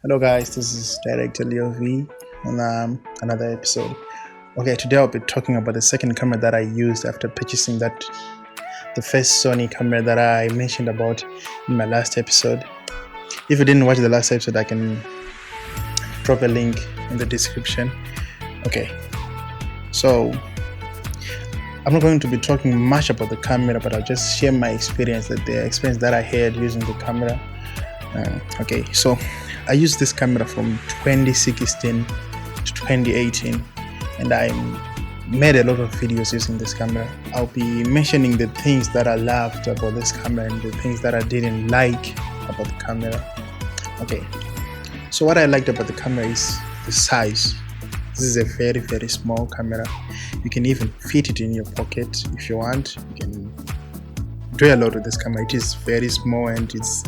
Hello guys, this is Director Leo V on another episode. Okay, today I'll be talking about the second camera that I used after purchasing the first Sony camera that I mentioned about in my last episode. If you didn't watch the last episode, I can drop a link in the description. Okay, so I'm not going to be talking much about the camera, but I'll just share my experience, the experience that I had using the camera. Okay, so I used this camera from 2016 to 2018, and I made a lot of videos using this camera. I'll be mentioning the things that I loved about this camera and the things that I didn't like about the camera. Okay, so what I liked about the camera is the size. This is a very, very small camera. You can even fit it in your pocket if you want. You can do a lot with this camera. It is very small and it's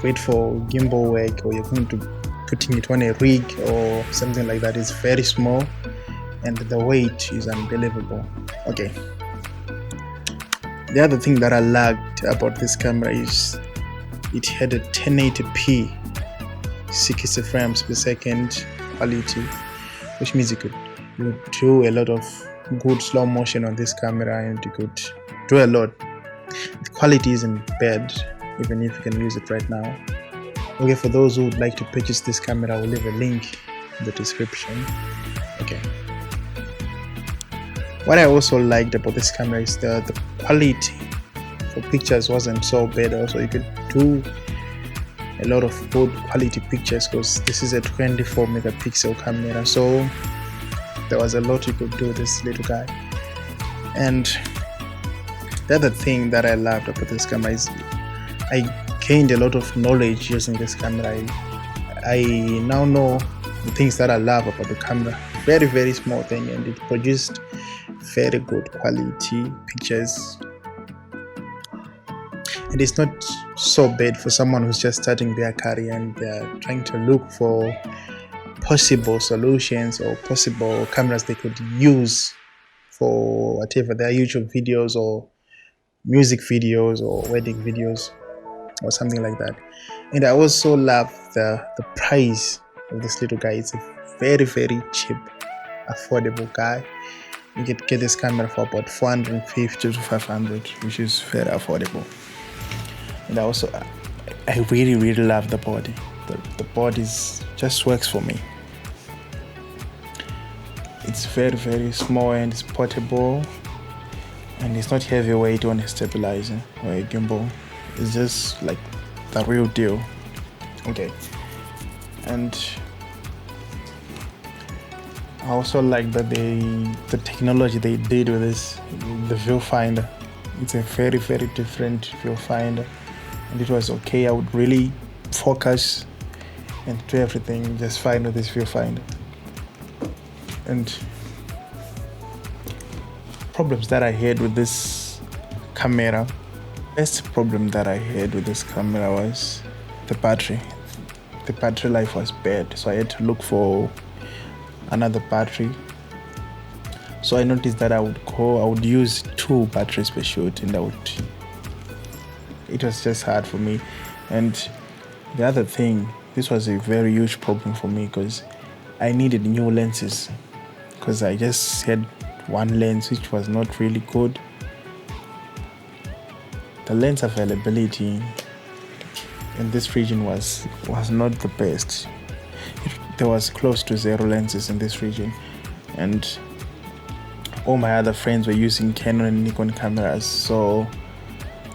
great for gimbal work, or you're going to putting it on a rig or something like that. It's very small and the weight is unbelievable. Okay, the other thing that I liked about this camera is it had a 1080p 60 frames per second quality, which means you could do a lot of good slow motion on this camera and you could do a lot. The quality isn't bad, even if you can use it right now. Okay, for those who would like to purchase this camera, I will leave a link in the description. Okay, what I also liked about this camera is the quality for pictures wasn't so bad. Also, you could do a lot of good quality pictures because this is a 24 megapixel camera, so there was a lot you could do with this little guy. And the other thing that I loved about this camera is I gained a lot of knowledge using this camera. I now know the things that I love about the camera. Very, very small thing, and it produced very good quality pictures. And it's not so bad for someone who's just starting their career and they're trying to look for possible solutions or possible cameras they could use for whatever their YouTube videos or music videos or wedding videos or something like that. And I also love the price of this little guy. It's a very, very cheap, affordable guy. You can get this camera for about 450 to 500, which is very affordable. And I really, really love the body. The body just works for me. It's very, very small and it's portable, and it's not heavyweight on a stabilizer or a gimbal. It's just like the real deal. Okay, and I also like that the technology they did with this, the viewfinder. It's a very, very different viewfinder, and it was okay. I would really focus and do everything just fine with this viewfinder. And problems that I had with this camera, first problem that I had with this camera was the battery. The battery life was bad, so I had to look for another battery. So I noticed that I would use 2 batteries per shoot, and it was just hard for me. And the other thing, this was a very huge problem for me because I needed new lenses, because I just had one lens which was not really good. The lens availability in this region was not the best. There was close to 0 lenses in this region, and all my other friends were using Canon and Nikon cameras, so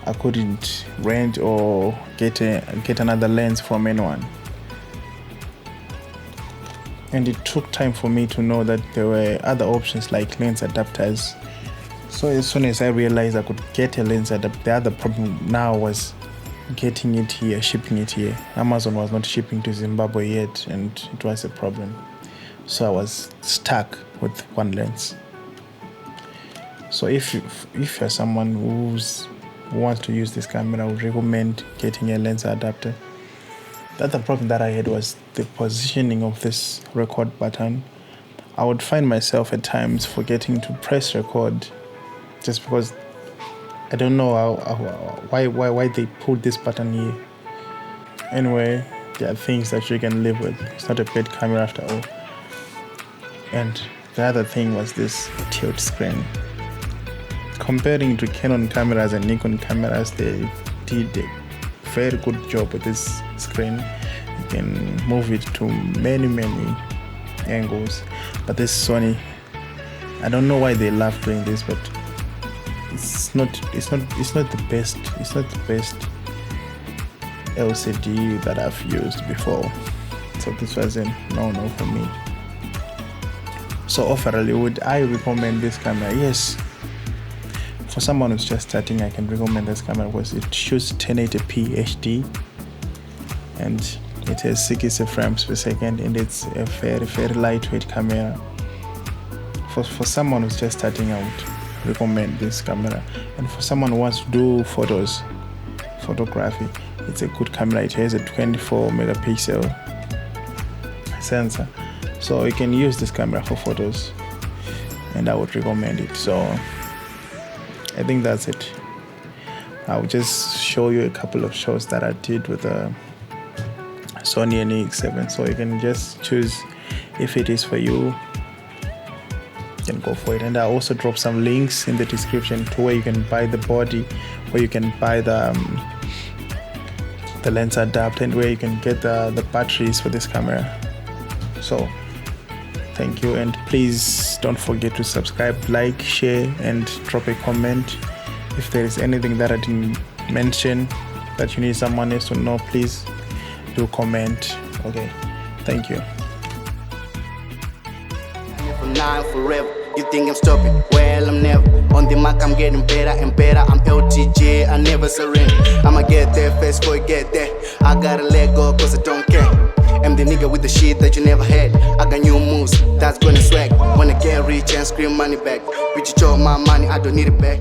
I couldn't rent or get another lens from anyone. And it took time for me to know that there were other options like lens adapters. So as soon as I realized I could get a lens adapter, the other problem now was getting it here, shipping it here. Amazon was not shipping to Zimbabwe yet, and it was a problem. So I was stuck with one lens. So if you're someone who wants to use this camera, I would recommend getting a lens adapter. The other problem that I had was the positioning of this record button. I would find myself at times forgetting to press record just because I don't know why they put this button here. Anyway, there are things that you can live with. It's not a bad camera after all. And the other thing was this tilt screen. Comparing to Canon cameras and Nikon cameras, they did a very good job with this screen. You can move it to many angles. But this Sony, I don't know why they love doing this, but it's not the best. It's not the best LCD that I've used before. So this was a no for me. So overall, would I recommend this camera? Yes. For someone who's just starting, I can recommend this camera because it shoots 1080p HD and it has 60 frames per second, and it's a very lightweight camera. For someone who's just starting out, recommend this camera. And for someone who wants to do photography, it's a good camera. It has a 24 megapixel sensor, so you can use this camera for photos, and I would recommend it. So I think that's it. I'll just show you a couple of shots that I did with a Sony NEX, so you can just choose if it is for you. You can go for it. And I also drop some links in the description to where you can buy the body, where you can buy the lens adapter, and where you can get the batteries for this camera. So thank you, and please don't forget to subscribe, like, share, and drop a comment. If there is anything that I didn't mention that you need someone else to know, please do comment. Okay, thank you. From now forever, you think I'm stupid? Well, I'm never. On the mark, I'm getting better and better. I'm LTJ, I never surrender. I'ma get there first before you get there. I gotta let go cause I don't care. I'm the nigga with the shit that you never had. I got new moves, that's gonna swag. Wanna get rich and scream money back. Bitch, you my money, I don't need it back.